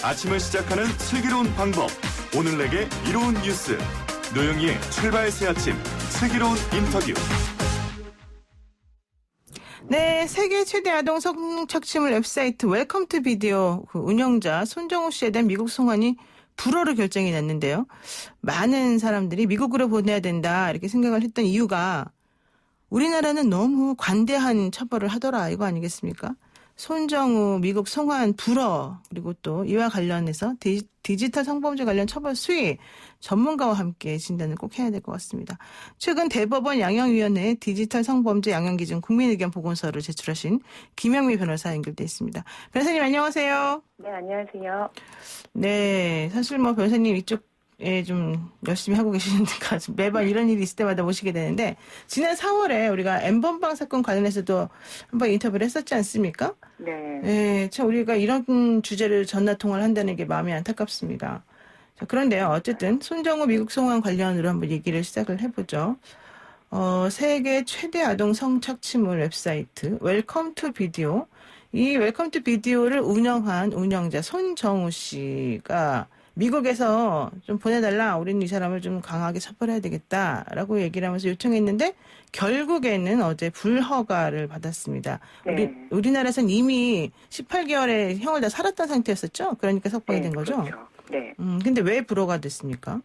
아침을 시작하는 슬기로운 방법. 오늘 내게 이로운 뉴스. 노영희의 출발 새 아침. 슬기로운 인터뷰. 네, 세계 최대 아동 성착취물 웹사이트 웰컴 투 비디오 운영자 손정우 씨에 대한 미국 송환이 불허로 결정이 났는데요. 많은 사람들이 미국으로 보내야 된다 이렇게 생각을 했던 이유가 우리나라는 너무 관대한 처벌을 하더라 이거 아니겠습니까? 손정우 미국 송환 불허 그리고 또 이와 관련해서 디지털 성범죄 관련 처벌 수위 전문가와 함께 진단을 꼭 해야 될 것 같습니다. 최근 대법원 양형위원회에 디지털 성범죄 양형기준 국민의견 보고서를 제출하신 김영미 변호사 연결돼 있습니다. 변호사님 안녕하세요. 네, 안녕하세요. 네, 사실 뭐 변호사님 이쪽에 좀 열심히 하고 계시니까 매번 이런 일이 있을 때마다 모시게 되는데 지난 4월에 우리가 N번방 사건 관련해서도 한번 인터뷰를 했었지 않습니까? 네. 네, 참 우리가 이런 주제를 전화통화를 한다는 게 마음이 안타깝습니다. 자, 그런데요, 어쨌든 손정우 미국 송환 관련으로 한번 얘기를 시작을 해보죠. 세계 최대 아동 성착취물 웹사이트 웰컴 투 비디오. 이 웰컴 투 비디오를 운영한 운영자 손정우 씨가 미국에서 좀 보내달라. 우리는 이 사람을 좀 강하게 처벌해야 되겠다라고 얘기를 하면서 요청했는데 결국에는 어제 불허가를 받았습니다. 네. 우리나라에서는 이미 18개월의 형을 다 살았던 상태였었죠. 그러니까 석방이 된 거죠. 그렇죠. 네. 근데 왜 불허가 됐습니까?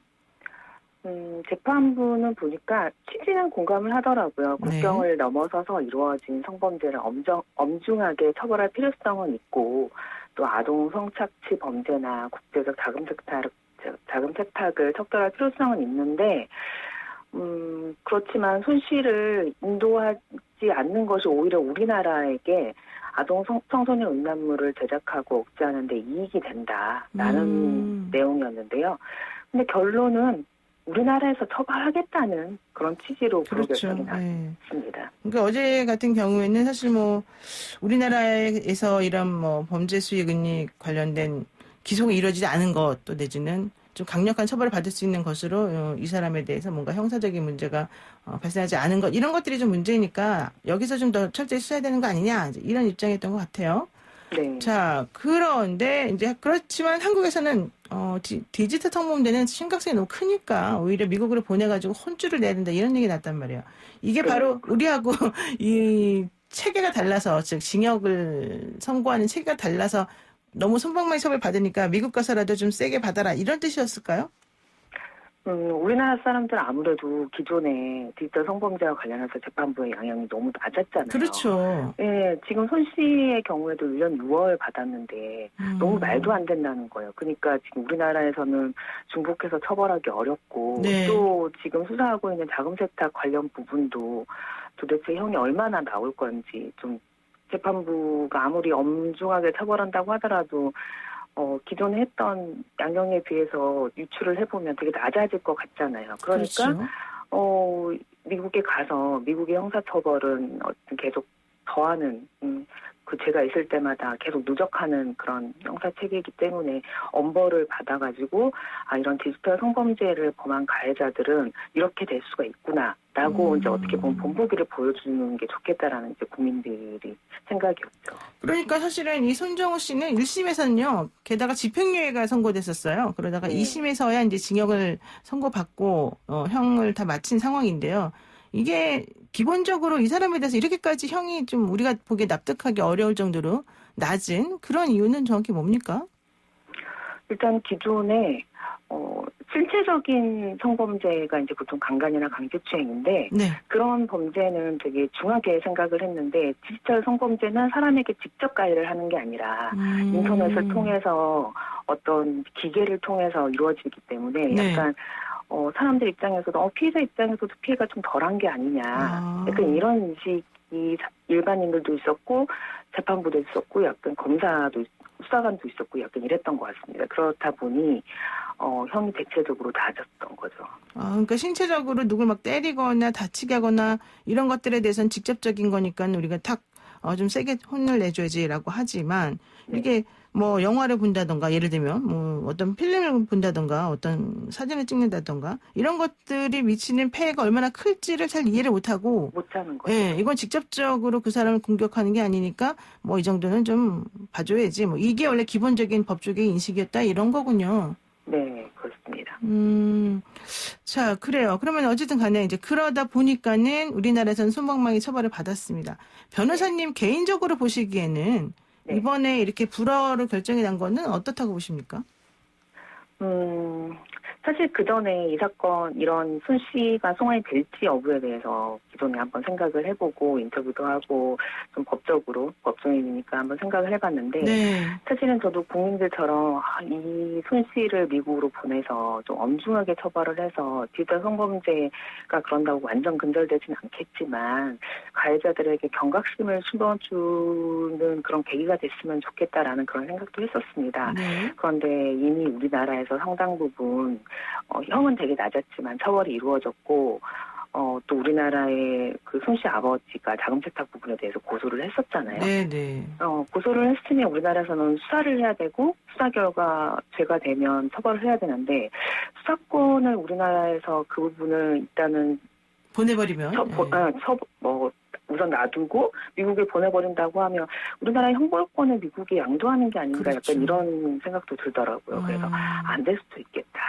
재판부는 보니까 취지는 공감을 하더라고요. 네. 국경을 넘어서서 이루어진 성범죄를 엄중하게 처벌할 필요성은 있고 또 아동 성착취 범죄나 국제적 자금 세탁을 척결할 필요성은 있는데 그렇지만 손실을 인도하지 않는 것이 오히려 우리나라에게 아동 청소년 음란물을 제작하고 억제하는 데 이익이 된다라는 내용이었는데요. 근데 결론은 우리나라에서 처벌하겠다는 그런 취지로 그렇죠. 결정이 났습니다. 그러니까 어제 같은 경우에는 사실 뭐 우리나라에서 이런 뭐 범죄 수익 은닉 관련된 기소가 이루어지지 않은 것 또 내지는 좀 강력한 처벌을 받을 수 있는 것으로 이 사람에 대해서 뭔가 형사적인 문제가 발생하지 않은 것 이런 것들이 좀 문제니까 여기서 좀 더 철저히 수사해야 되는 거 아니냐 이런 입장이었던 것 같아요. 네. 자, 그런데 이제 그렇지만 한국에서는 디지털 성범죄는 심각성이 너무 크니까 오히려 미국으로 보내가지고 혼쭐을 내야 된다 이런 얘기 났단 말이에요. 이게 바로 우리하고 이 체계가 달라서 즉 징역을 선고하는 체계가 달라서 너무 손방망이 처벌 받으니까 미국 가서라도 좀 세게 받아라 이런 뜻이었을까요? 우리나라 사람들은 아무래도 기존에 디지털 성범죄와 관련해서 재판부의 양형이 너무 낮았잖아요. 그렇죠. 네, 지금 손 씨의 경우에도 1년 6월 받았는데 너무 말도 안 된다는 거예요. 그러니까 지금 우리나라에서는 중복해서 처벌하기 어렵고 네. 또 지금 수사하고 있는 자금 세탁 관련 부분도 도대체 형이 얼마나 나올 건지 좀 재판부가 아무리 엄중하게 처벌한다고 하더라도 기존에 했던 양형에 비해서 유출을 해보면 되게 낮아질 것 같잖아요. 그러니까 그렇죠. 미국에 가서 미국의 형사처벌은 계속 더하는 그 죄가 있을 때마다 계속 누적하는 그런 형사체계이기 때문에 엄벌을 받아가지고 이런 디지털 성범죄를 범한 가해자들은 이렇게 될 수가 있구나라고 이제 어떻게 보면 본보기를 보여주는 게 좋겠다라는 이제 국민들이 생각이었죠. 그러니까 사실은 이 손정우 씨는 1심에서는요, 게다가 집행유예가 선고됐었어요. 그러다가 2심에서야 이제 징역을 선고받고, 형을 다 마친 상황인데요. 이게 기본적으로 이 사람에 대해서 이렇게까지 형이 좀 우리가 보기에 납득하기 어려울 정도로 낮은 그런 이유는 정확히 뭡니까? 일단 기존에 신체적인 성범죄가 이제 보통 강간이나 강제추행인데 네. 그런 범죄는 되게 중하게 생각을 했는데 디지털 성범죄는 사람에게 직접 가해를 하는 게 아니라 인터넷을 통해서 어떤 기계를 통해서 이루어지기 때문에 약간 사람들 입장에서도 피해자 입장에서도 피해가 좀 덜한 게 아니냐 약간 이런 인식이 일반인들도 있었고 재판부도 있었고 약간 검사도 수사관도 있었고 약간 이랬던 것 같습니다. 그렇다 보니 형이 대체적으로 낮았던 거죠. 그러니까 신체적으로 누굴 막 때리거나 다치게 하거나 이런 것들에 대해서는 직접적인 거니까 우리가 딱 좀 세게 혼을 내줘야지라고 하지만 네. 이게 뭐 영화를 본다던가 예를 들면 뭐 어떤 필름을 본다던가 어떤 사진을 찍는다던가 이런 것들이 미치는 폐해가 얼마나 클지를 잘 이해를 못하고 못하는 거죠. 예, 이건 직접적으로 그 사람을 공격하는 게 아니니까 뭐 이 정도는 좀 봐줘야지 뭐 이게 원래 기본적인 법조계의 인식이었다 이런 거군요. 네, 그렇습니다. 자, 그래요. 그러면 어쨌든 간에 이제 그러다 보니까는 우리나라에서는 손방망이 처벌을 받았습니다. 변호사님 개인적으로 보시기에는 네. 이번에 이렇게 불허를 결정이 난 거는 어떻다고 보십니까? 사실 그 전에 이 사건, 이런 손 씨가 송환이 될지 여부에 대해서 기존에 한번 생각을 해보고 인터뷰도 하고 좀 법조인이니까 한번 생각을 해봤는데 네. 사실은 저도 국민들처럼 이 손 씨를 미국으로 보내서 좀 엄중하게 처벌을 해서 디지털 성범죄가 그런다고 완전 근절되지는 않겠지만 가해자들에게 경각심을 심어주는 그런 계기가 됐으면 좋겠다라는 그런 생각도 했었습니다. 네. 그런데 이미 우리나라에서 상당 부분 형은 되게 낮았지만 처벌이 이루어졌고 또 우리나라의 그 손 씨 아버지가 자금 세탁 부분에 대해서 고소를 했었잖아요. 네, 네. 고소를 했으면 우리나라에서는 수사를 해야 되고 수사 결과 죄가 되면 처벌을 해야 되는데 수사권을 우리나라에서 그 부분을 일단은 보내버리면. 우선 놔두고 미국에 보내버린다고 하면 우리나라의 형벌권을 미국에 양도하는 게 아닌가 그렇죠. 약간 이런 생각도 들더라고요. 그래서 안 될 수도 있겠다.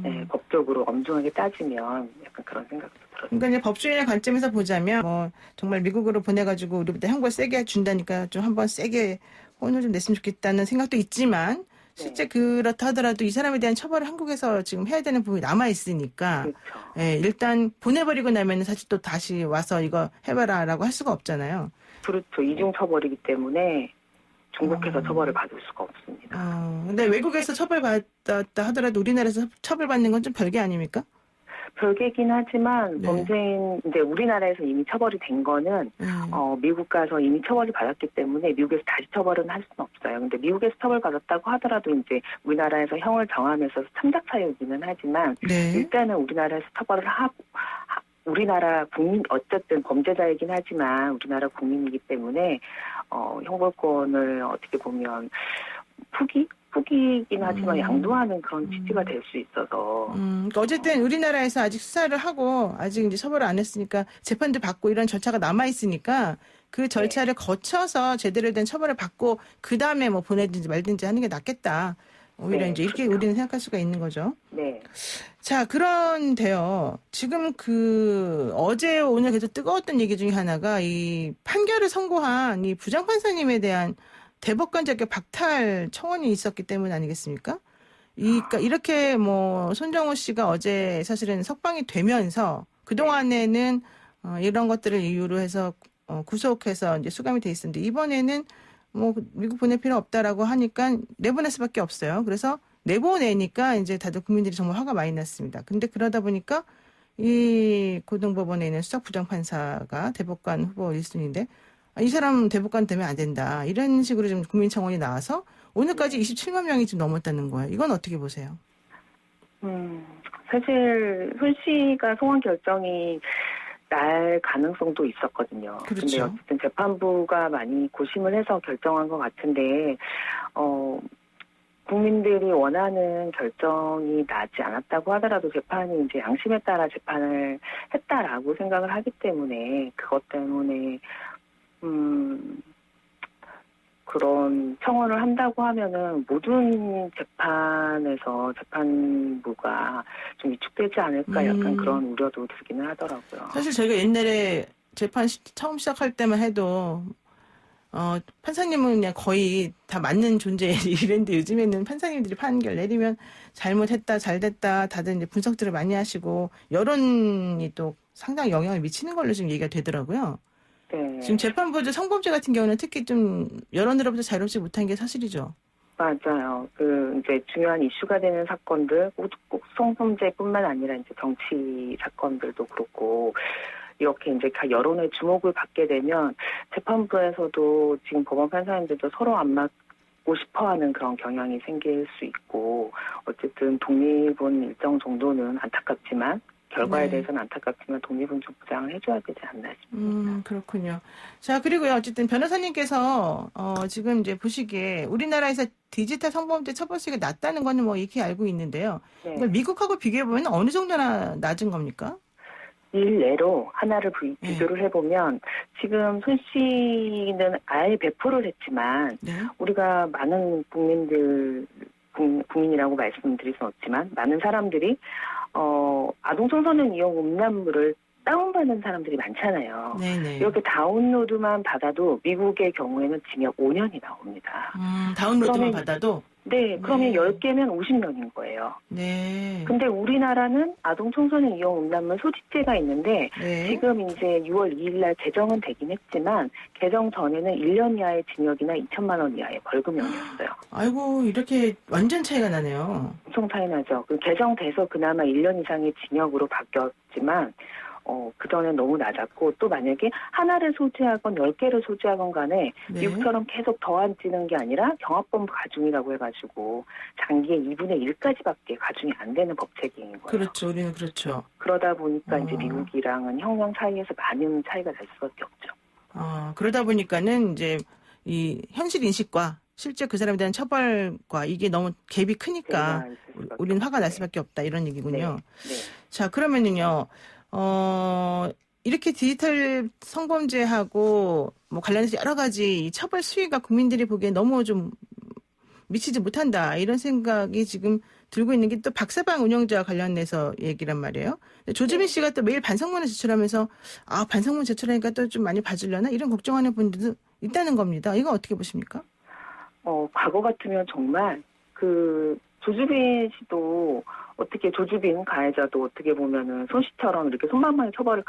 네, 법적으로 엄중하게 따지면 약간 그런 생각도 들었어요. 그러니까 이제 법조인의 관점에서 보자면 뭐 정말 미국으로 보내가지고 우리보다 형벌 세게 준다니까 좀 한번 세게 혼을 좀 냈으면 좋겠다는 생각도 있지만 실제 그렇다 하더라도 이 사람에 대한 처벌을 한국에서 지금 해야 되는 부분이 남아 있으니까 그렇죠. 예, 일단 보내버리고 나면 사실 또 다시 와서 이거 해봐라라고 할 수가 없잖아요. 그렇죠. 이중 처벌이기 때문에 중국에서 처벌을 받을 수가 없습니다. 근데 외국에서 처벌받았다 하더라도 우리나라에서 처벌받는 건 좀 별개 아닙니까? 별개긴 하지만 네. 범죄인 이제 우리나라에서 이미 처벌이 된 거는 미국 가서 이미 처벌이 받았기 때문에 미국에서 다시 처벌은 할 수는 없어요. 근데 미국에서 처벌받았다고 하더라도 이제 우리나라에서 형을 정하면서 참작 사유이기는 하지만 네. 일단은 우리나라에서 처벌을 하고 우리나라 국민 어쨌든 범죄자이긴 하지만 우리나라 국민이기 때문에 형벌권을 어떻게 보면 후기이긴 하지만 양도하는 그런 취지가 될 수 있어서. 그러니까 어쨌든 우리나라에서 아직 수사를 하고 아직 이제 처벌을 안 했으니까 재판도 받고 이런 절차가 남아 있으니까 그 절차를 거쳐서 제대로 된 처벌을 받고 그 다음에 뭐 보내든지 말든지 하는 게 낫겠다. 오히려 네, 이제 이렇게 그렇죠. 우리는 생각할 수가 있는 거죠. 네. 자, 그런데요. 지금 어제 오늘 계속 뜨거웠던 얘기 중에 하나가 이 판결을 선고한 이 부장판사님에 대한 대법관 자격 박탈 청원이 있었기 때문 아니겠습니까? 그러니까 이렇게 뭐 손정호 씨가 어제 사실은 석방이 되면서 그동안에는 이런 것들을 이유로 해서 구속해서 이제 수감이 돼 있었는데 이번에는 뭐 미국 보낼 필요 없다라고 하니까 내보낼 수밖에 없어요. 그래서 내보내니까 이제 다들 국민들이 정말 화가 많이 났습니다. 근데 그러다 보니까 이 고등법원에 있는 수석부장판사가 대법관 후보 1순위인데 이 사람 대법관 되면 안 된다. 이런 식으로 좀 국민청원이 나와서 오늘까지 27만 명이 좀 넘었다는 거예요. 이건 어떻게 보세요? 사실 손 씨가 송환 결정이 날 가능성도 있었거든요. 그렇죠. 근데 어쨌든 재판부가 많이 고심을 해서 결정한 것 같은데 국민들이 원하는 결정이 나지 않았다고 하더라도 재판이 이제 양심에 따라 재판을 했다라고 생각을 하기 때문에 그것 때문에 그런 청원을 한다고 하면은 모든 재판에서 재판부가 좀 위축되지 않을까 약간 그런 우려도 들기는 하더라고요. 사실 저희가 옛날에 재판 처음 시작할 때만 해도 판사님은 그냥 거의 다 맞는 존재 이랬는데 요즘에는 판사님들이 판결 내리면 잘못했다, 잘됐다, 다들 이제 분석들을 많이 하시고 여론이 또 상당히 영향을 미치는 걸로 지금 얘기가 되더라고요. 네. 지금 재판부도 성범죄 같은 경우는 특히 좀 여론으로부터 자유롭지 못한 게 사실이죠. 맞아요. 이제 중요한 이슈가 되는 사건들, 꼭 성범죄뿐만 아니라 이제 정치 사건들도 그렇고, 이렇게 이제 여론의 주목을 받게 되면 재판부에서도 지금 법원 판사님들도 서로 안 맞고 싶어 하는 그런 경향이 생길 수 있고, 어쨌든 독립은 일정 정도는 안타깝지만, 결과에 네. 대해서는 안타깝지만 독립운전 보장을 해줘야 되지 않나 싶습니다. 그렇군요. 자, 그리고요, 어쨌든 변호사님께서, 지금 이제 보시기에 우리나라에서 디지털 성범죄 처벌수가 낮다는 거는 뭐 이렇게 알고 있는데요. 네. 이걸 미국하고 비교해보면 어느 정도나 낮은 겁니까? 일례로 하나를 네. 비교를 해보면 지금 손 씨는 아예 배포를 했지만 네. 우리가 많은 국민이라고 말씀드릴 수는 없지만 많은 사람들이 아동 청소년 이용 음란물을 다운받는 사람들이 많잖아요. 네네. 이렇게 다운로드만 받아도 미국의 경우에는 징역 5년이 나옵니다. 다운로드만 그러면 받아도? 네, 그러면 네. 10개면 50년인 거예요. 네. 근데 우리나라는 아동 청소년 이용 음란물 소지죄가 있는데 네. 지금 이제 6월 2일 날 개정은 되긴 했지만 개정 전에는 1년 이하의 징역이나 2천만 원 이하의 벌금형이었어요. 아이고, 이렇게 완전 차이가 나네요. 엄청 차이 나죠. 개정돼서 그나마 1년 이상의 징역으로 바뀌었지만 그전엔 너무 낮았고 또 만약에 하나를 소지하건 10개를 소지하건 간에 네. 미국처럼 계속 더한 찌는 게 아니라 경합범 가중이라고 해가지고 장기의 2분의 1까지밖에 가중이 안 되는 법체계인 거예요. 그렇죠. 우리는 그렇죠. 그러다 보니까 이제 어. 미국이랑은 형량 차이에서 많은 차이가 날 수밖에 없죠. 그러다 보니까는 이제 이 현실 인식과 실제 그 사람에 대한 처벌과 이게 너무 갭이 크니까 차이가 있을 수밖에 우리는 화가 날 없죠. 수밖에 없다 이런 얘기군요. 네. 자, 그러면은요, 이렇게 디지털 성범죄하고 뭐 관련해서 여러 가지 이 처벌 수위가 국민들이 보기에 너무 좀 미치지 못한다 이런 생각이 지금 들고 있는 게 또 박사방 운영자와 관련해서 얘기란 말이에요. 조주빈 씨가 또 매일 반성문을 제출하면서 반성문 제출하니까 또 좀 많이 봐주려나 이런 걱정하는 분들도 있다는 겁니다. 이거 어떻게 보십니까? 과거 같으면 정말 조주빈 씨도 조주빈 가해자도 어떻게 보면은 손 씨처럼 이렇게 손방망이 처벌을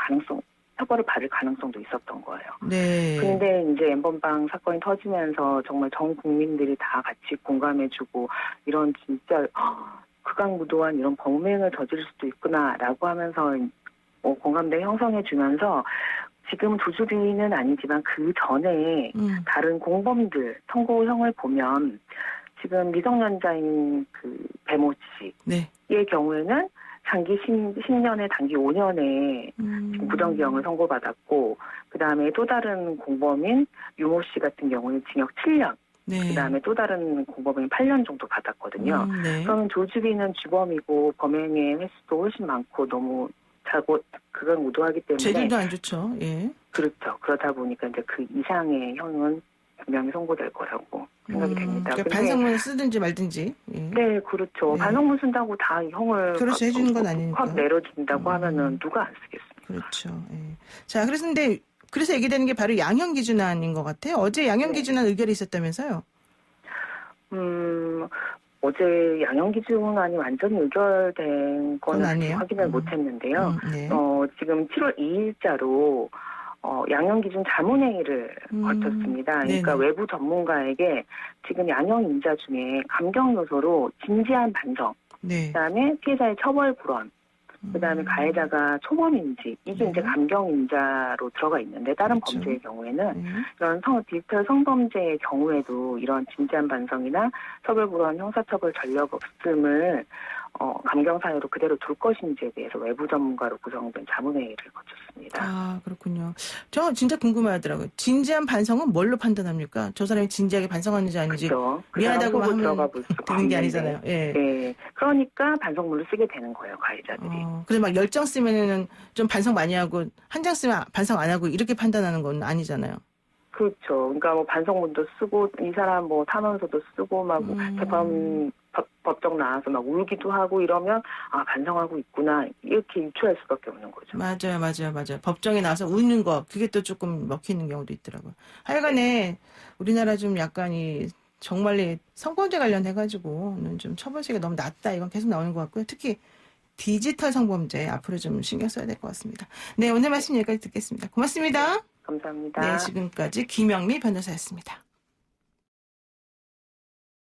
받을 가능성도 있었던 거예요. 네. 근데 이제 엠번방 사건이 터지면서 정말 전 국민들이 다 같이 공감해주고 이런 진짜 극악무도한 이런 범행을 저지를 수도 있구나라고 하면서 공감대 형성해주면서 지금 조주빈은 아니지만 그 전에 다른 공범들 선고형을 보면 지금 미성년자인 배모 씨의 네. 경우에는 장기 10년에 단기 5년에 지금 구정기형을 선고받았고 그다음에 또 다른 공범인 유모 씨 같은 경우는 징역 7년 네. 그다음에 또 다른 공범인 8년 정도 받았거든요. 네. 그러면 조주빈은 주범이고 범행의 횟수도 훨씬 많고 너무 극악무도하기 때문에 죄질도 안 좋죠. 예. 그렇죠. 그러다 보니까 이제 그 이상의 형은 분명히 선고될 거라고 생각이 됩니다. 그러니까 근데 반성문을 쓰든지 말든지. 예. 네, 그렇죠. 네. 반성문 쓴다고 다 형을 그렇죠. 해주는 건 아니니까. 확 내려준다고 하면은 누가 안 쓰겠습니까? 그렇죠. 예. 자, 그래서 얘기되는 게 바로 양형 기준안인 것 같아요. 어제 양형 네. 기준안 의결이 있었다면서요? 어제 양형 기준안이 완전히 의결된 그건 건 아니에요? 확인을 못했는데요. 네. 지금 7월 2일자로 양형 기준 자문회의를 거쳤습니다. 그러니까 네네. 외부 전문가에게 지금 양형 인자 중에 감경 요소로 진지한 반성, 네. 그다음에 피해자의 처벌 불원, 그다음에 가해자가 초범인지 이게 네. 이제 감경 인자로 들어가 있는데 다른 그렇죠. 범죄의 경우에는 네. 이런 디지털 성범죄의 경우에도 이런 진지한 반성이나 처벌 불원, 형사처벌 전력 없음을 감경 사유로 그대로 둘 것인지에 대해서 외부 전문가로 구성된 자문회의를 거쳤습니다. 그렇군요. 저 진짜 궁금해하더라고요. 진지한 반성은 뭘로 판단합니까? 저 사람이 진지하게 반성하는지 아닌지 그렇죠. 미안하다고만 하면 들어가 볼 수가 되는 게 없는데. 아니잖아요. 예. 네. 그러니까 반성문을 쓰게 되는 거예요, 가해자들이. 그래서 막 10장 쓰면은 좀 반성 많이 하고 한 장 쓰면 반성 안 하고 이렇게 판단하는 건 아니잖아요. 그렇죠. 그러니까 뭐 반성문도 쓰고 이 사람 뭐 탄원서도 쓰고 막 법정 나와서 막 울기도 하고 이러면 반성하고 있구나 이렇게 유추할 수밖에 없는 거죠. 맞아요. 법정에 나와서 우는 거 그게 또 조금 먹히는 경우도 있더라고요. 하여간에 우리나라 좀 약간 정말 성범죄 관련해가지고는 좀 처벌시가 너무 낮다 이건 계속 나오는 것 같고요. 특히 디지털 성범죄 앞으로 좀 신경 써야 될 것 같습니다. 네, 오늘 말씀 여기까지 듣겠습니다. 고맙습니다. 감사합니다. 네, 지금까지 김영미 변호사였습니다.